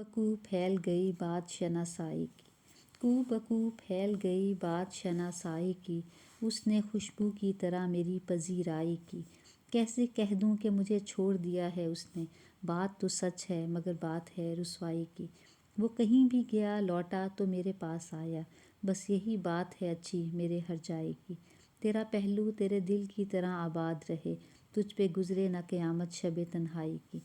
بکو پھیل گئی بات شناسائی کی، کو بکو پھیل گئی بات شناسائی کی، اس نے خوشبو کی طرح میری پذیرائی کی۔ کیسے کہہ دوں کہ مجھے چھوڑ دیا ہے اس نے، بات تو سچ ہے مگر بات ہے رسوائی کی۔ وہ کہیں بھی گیا لوٹا تو میرے پاس آیا، بس یہی بات ہے اچھی میرے ہرجائی کی۔ تیرا پہلو تیرے دل کی طرح آباد رہے، تجھ پہ گزرے نہ قیامت شب تنہائی کی۔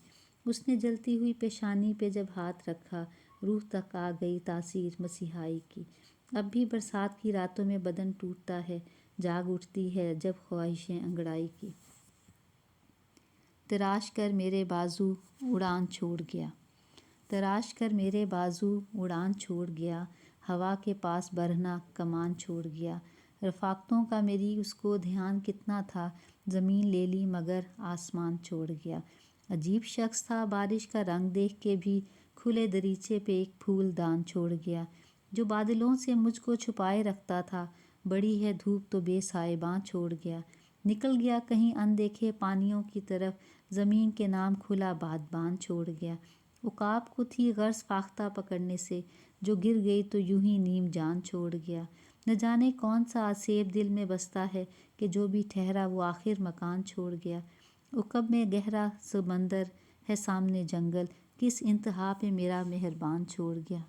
اس نے جلتی ہوئی پیشانی پہ جب ہاتھ رکھا، روح تک آ گئی تاثیر مسیحائی کی۔ اب بھی برسات کی راتوں میں بدن ٹوٹتا ہے، جاگ اٹھتی ہے جب خواہشیں انگڑائی کی۔ تراش کر میرے بازو اڑان چھوڑ گیا، تراش کر میرے بازو اڑان چھوڑ گیا، ہوا کے پاس برہنہ کمان چھوڑ گیا۔ رفاقتوں کا میری اس کو دھیان کتنا تھا، زمین لے لی مگر آسمان چھوڑ گیا۔ عجیب شخص تھا، بارش کا رنگ دیکھ کے بھی کھلے دریچے پہ ایک پھول دان چھوڑ گیا۔ جو بادلوں سے مجھ کو چھپائے رکھتا تھا، بڑی ہے دھوپ تو بے سائباں چھوڑ گیا۔ نکل گیا کہیں اندیکھے پانیوں کی طرف، زمین کے نام کھلا بادبان چھوڑ گیا۔ عقاب کو تھی غرض فاختہ پکڑنے سے، جو گر گئی تو یوں ہی نیم جان چھوڑ گیا۔ نہ جانے کون سا آسیب دل میں بستا ہے کہ جو بھی ٹھہرا وہ آخر مکان چھوڑ گیا۔ عقب میں گہرا سمندر ہے سامنے جنگل، کس انتہا پہ میرا مہربان چھوڑ گیا۔